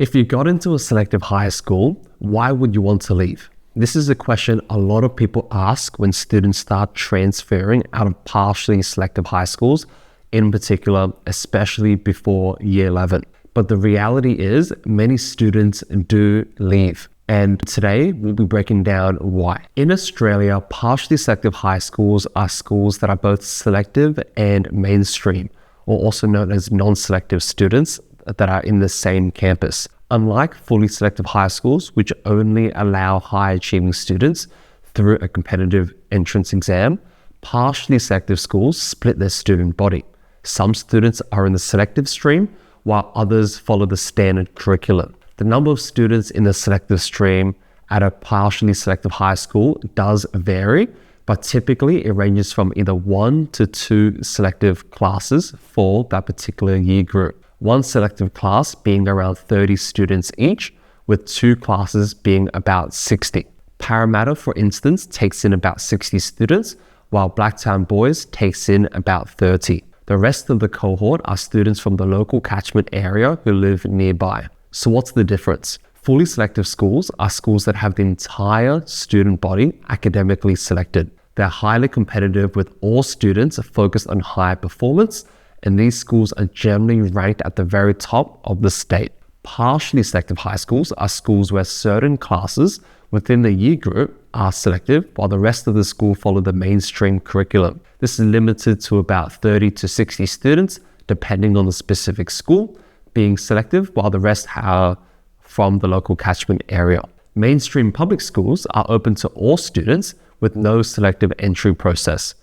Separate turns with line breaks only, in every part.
If you got into a selective high school, why would you want to leave? This is a question a lot of people ask when students start transferring out of partially selective high schools, in particular, especially before year 11. But the reality is many students do leave. And today we'll be breaking down why. In Australia, partially selective high schools are schools that are both selective and mainstream, or also known as non-selective students that are in the same campus. Unlike fully selective high schools, which only allow high achieving students through a competitive entrance exam, partially selective schools split their student body. Some students are in the selective stream, while others follow the standard curriculum. The number of students in the selective stream at a partially selective high school does vary, but typically it ranges from either 1 to 2 selective classes for that particular year group. One selective class being around 30 students each, with 2 classes being about 60. Parramatta, for instance, takes in about 60 students, while Blacktown Boys takes in about 30. The rest of the cohort are students from the local catchment area who live nearby. So what's the difference? Fully selective schools are schools that have the entire student body academically selected. They're highly competitive with all students focused on high performance, and these schools are generally ranked at the very top of the state. Partially selective high schools are schools where certain classes within the year group are selective, while the rest of the school follow the mainstream curriculum. This is limited to about 30 to 60 students, depending on the specific school, being selective, while the rest are from the local catchment area. Mainstream public schools are open to all students with no selective entry process.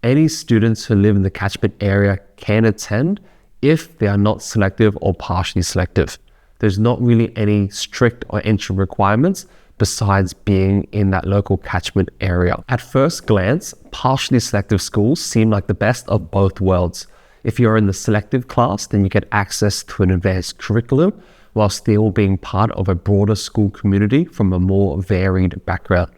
Any students who live in the catchment area can attend if they are not selective or partially selective. There's not really any strict or entry requirements besides being in that local catchment area. At first glance, partially selective schools seem like the best of both worlds. If you're in the selective class, then you get access to an advanced curriculum while still being part of a broader school community from a more varied background.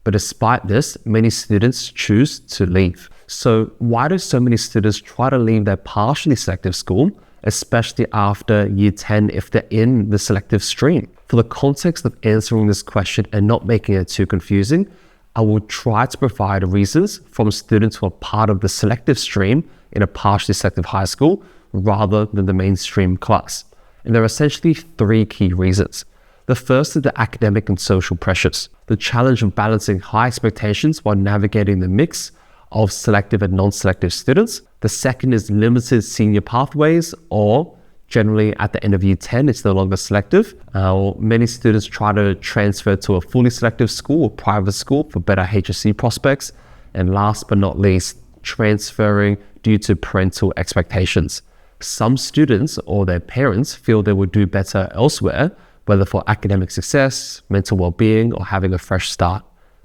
But despite this, many students choose to leave. So why do so many students try to leave their partially selective school, especially after year 10 if they're in the selective stream? For the context of answering this question and not making it too confusing, I will try to provide reasons from students who are part of the selective stream in a partially selective high school rather than the mainstream class. And there are essentially 3 key reasons. The first is the academic and social pressures, the challenge of balancing high expectations while navigating the mix of selective and non-selective students. The second is limited senior pathways, or generally at the end of year 10, it's no longer selective. Many students try to transfer to a fully selective school or private school for better HSC prospects. And last but not least, transferring due to parental expectations. Some students or their parents feel they would do better elsewhere, whether for academic success, mental well-being, or having a fresh start.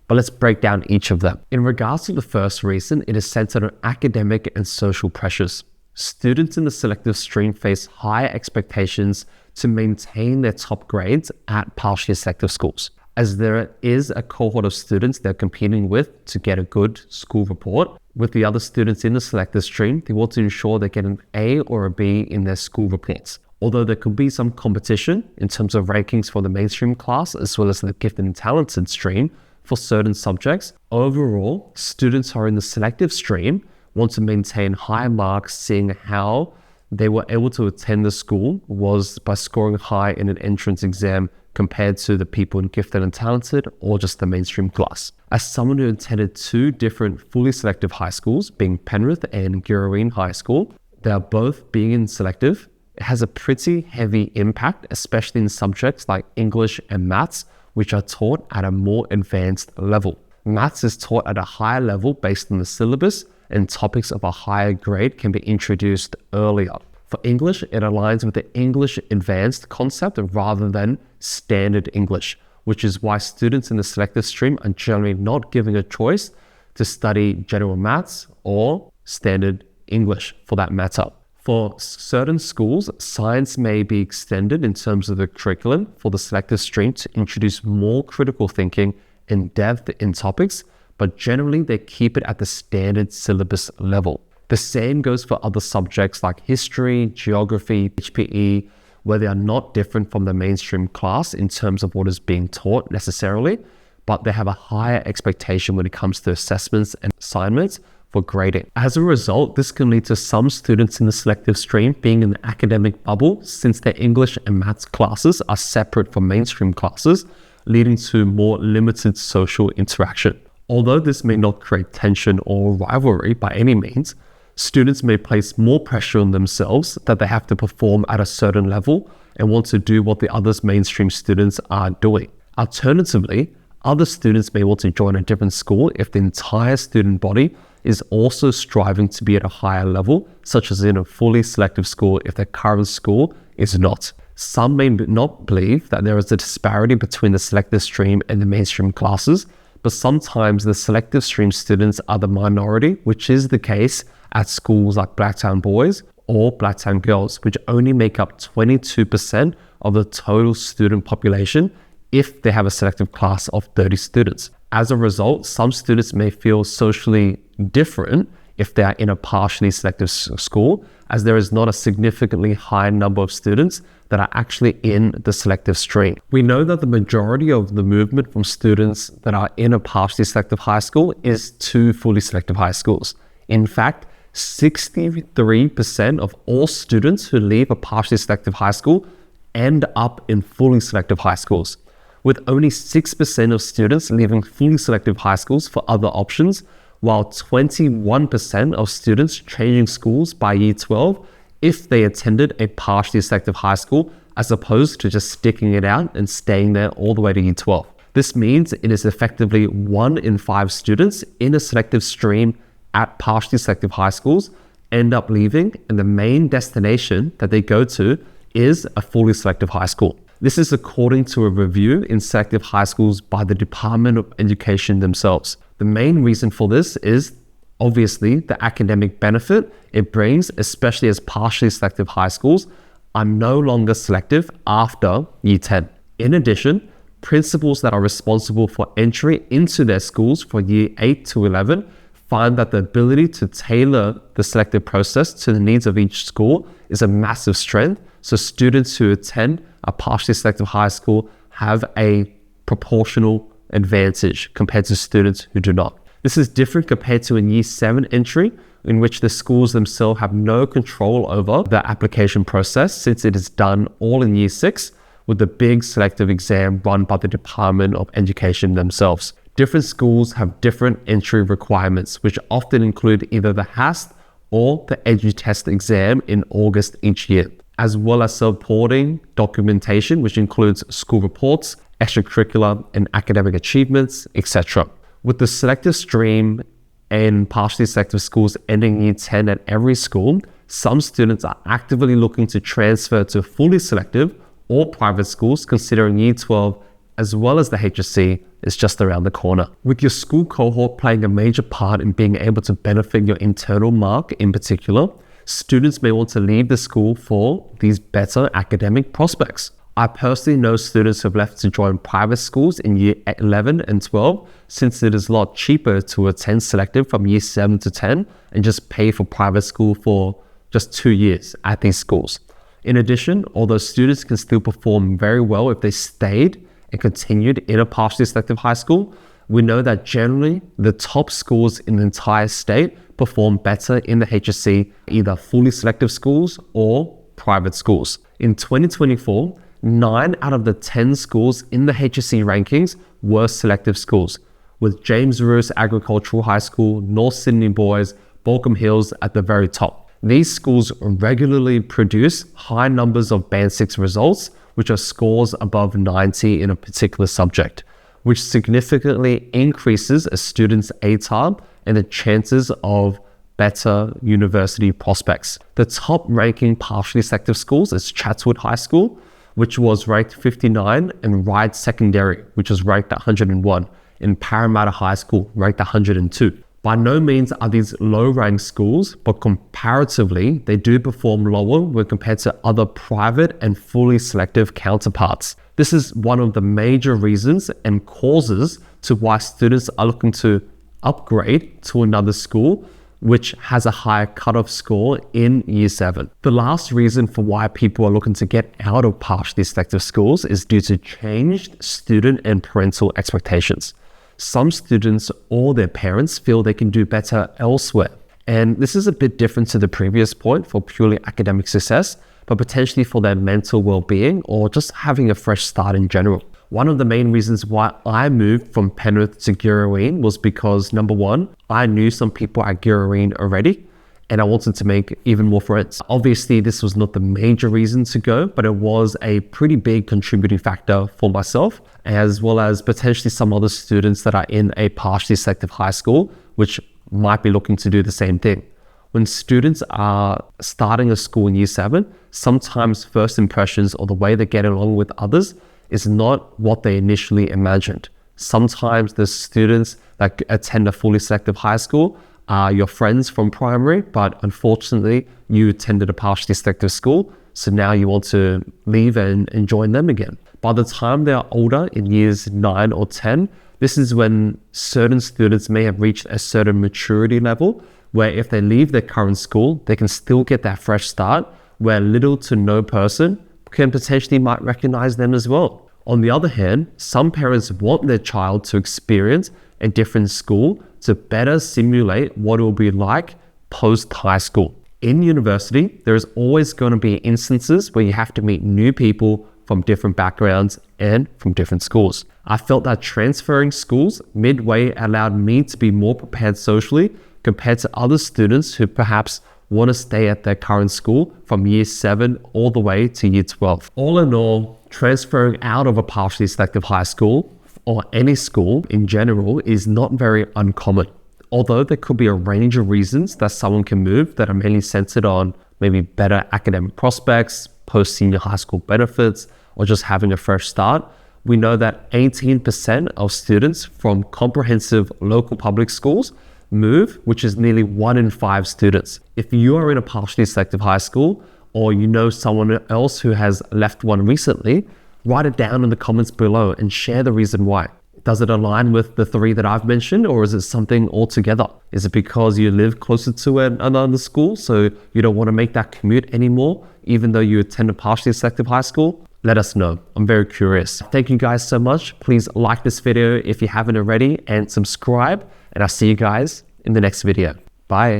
But let's break down each of them. In regards to the first reason, it is centered on academic and social pressures. Students in the selective stream face higher expectations to maintain their top grades at partially selective schools, as there is a cohort of students they're competing with to get a good school report. With the other students in the selective stream, they want to ensure they get an A or a B in their school reports. Although there could be some competition in terms of rankings for the mainstream class as well as the gifted and talented stream for certain subjects, overall, students who are in the selective stream want to maintain high marks, seeing how they were able to attend the school was by scoring high in an entrance exam compared to the people in gifted and talented or just the mainstream class. As someone who attended 2 different fully selective high schools, being Penrith and Girraween High School, they are both being in selective. It has a pretty heavy impact, especially in subjects like English and maths, which are taught at a more advanced level. Maths is taught at a higher level based on the syllabus, and topics of a higher grade can be introduced earlier. For English, it aligns with the English advanced concept rather than standard English, which is why students in the selective stream are generally not given a choice to study general maths or standard English for that matter. For certain schools, science may be extended in terms of the curriculum for the selective stream to introduce more critical thinking and depth in topics, but generally they keep it at the standard syllabus level. The same goes for other subjects like history, geography, HPE, where they are not different from the mainstream class in terms of what is being taught necessarily, but they have a higher expectation when it comes to assessments and assignments for grading. As a result, this can lead to some students in the selective stream being in the academic bubble, since their English and maths classes are separate from mainstream classes, leading to more limited social interaction. Although this may not create tension or rivalry by any means, students may place more pressure on themselves that they have to perform at a certain level and want to do what the other mainstream students are doing. Alternatively, other students may want to join a different school if the entire student body is also striving to be at a higher level, such as in a fully selective school if their current school is not. Some may not believe that there is a disparity between the selective stream and the mainstream classes, but sometimes the selective stream students are the minority, which is the case at schools like Blacktown Boys or Blacktown Girls, which only make up 22% of the total student population if they have a selective class of 30 students. As a result, some students may feel socially different if they are in a partially selective school, as there is not a significantly high number of students that are actually in the selective stream. We know that the majority of the movement from students that are in a partially selective high school is to fully selective high schools. In fact, 63% of all students who leave a partially selective high school end up in fully selective high schools, with only 6% of students leaving fully selective high schools for other options, while 21% of students changing schools by year 12 if they attended a partially selective high school, as opposed to just sticking it out and staying there all the way to year 12. This means it is effectively 1 in 5 students in a selective stream at partially selective high schools end up leaving, and the main destination that they go to is a fully selective high school. This is according to a review in selective high schools by the Department of Education themselves. The main reason for this is obviously the academic benefit it brings, especially as partially selective high schools are no longer selective after year 10. In addition, principals that are responsible for entry into their schools for year 8 to 11 find that the ability to tailor the selective process to the needs of each school is a massive strength. So students who attend a partially selective high school have a proportional advantage compared to students who do not. This is different compared to in year 7 entry, in which the schools themselves have no control over the application process, since it is done all in year 6 with the big selective exam run by the Department of Education themselves. Different schools have different entry requirements, which often include either the HAST or the EduTest exam in August each year, as well as supporting documentation, which includes school reports, extracurricular and academic achievements, etc. With the selective stream and partially selective schools ending year 10 at every school, some students are actively looking to transfer to fully selective or private schools, considering year 12 as well as the HSC is just around the corner. With your school cohort playing a major part in being able to benefit your internal mark in particular, students may want to leave the school for these better academic prospects. I personally know students who have left to join private schools in year 11 and 12, since it is a lot cheaper to attend selective from year 7 to 10 and just pay for private school for just 2 years at these schools. In addition, although students can still perform very well if they stayed and continued in a partially selective high school, we know that generally the top schools in the entire state perform better in the HSC, either fully selective schools or private schools. In 2024, 9 out of the 10 schools in the HSC rankings were selective schools, with James Roos Agricultural High School, North Sydney Boys, Baulkham Hills at the very top. These schools regularly produce high numbers of Band 6 results, which are scores above 90 in a particular subject, which significantly increases a student's ATAR and the chances of better university prospects. The top ranking partially selective schools is Chatswood High School, which was ranked 59, and Ryde Secondary, which was ranked 101, and Parramatta High School, ranked 102. By no means are these low-ranked schools, but comparatively, they do perform lower when compared to other private and fully selective counterparts. This is one of the major reasons and causes to why students are looking to upgrade to another school which has a higher cutoff score in year 7. The last reason for why people are looking to get out of partially selective schools is due to changed student and parental expectations. Some students or their parents feel they can do better elsewhere. And this is a bit different to the previous point for purely academic success, but potentially for their mental well-being or just having a fresh start in general. One of the main reasons why I moved from Penrith to Girraween was because, number one, I knew some people at Girraween already, and I wanted to make even more friends. Obviously, this was not the major reason to go, but it was a pretty big contributing factor for myself, as well as potentially some other students that are in a partially selective high school, which might be looking to do the same thing. When students are starting a school in year 7, sometimes first impressions or the way they get along with others is not what they initially imagined. Sometimes the students that attend a fully selective high school are your friends from primary, but unfortunately you attended a partially selective school, so now you want to leave and join them again. By the time they are older, in years 9 or 10, this is when certain students may have reached a certain maturity level where if they leave their current school, they can still get that fresh start where little to no person can potentially might recognize them as well. On the other hand, some parents want their child to experience a different school to better simulate what it will be like post high school. In university, there is always going to be instances where you have to meet new people from different backgrounds and from different schools. I felt that transferring schools midway allowed me to be more prepared socially compared to other students who perhaps want to stay at their current school from year 7 all the way to year 12. All in all, transferring out of a partially selective high school or any school in general is not very uncommon. Although there could be a range of reasons that someone can move that are mainly centered on maybe better academic prospects, post-senior high school benefits, or just having a fresh start, we know that 18% of students from comprehensive local public schools move, which is nearly 1 in 5 students. If you are in a partially selective high school, or you know someone else who has left one recently, write it down in the comments below and share the reason why. Does it align with the 3 that I've mentioned, or is it something altogether? Is it because you live closer to another school, so you don't want to make that commute anymore, even though you attend a partially selective high school? Let us know. I'm very curious. Thank you guys so much. Please like this video if you haven't already and subscribe, and I'll see you guys in the next video. Bye.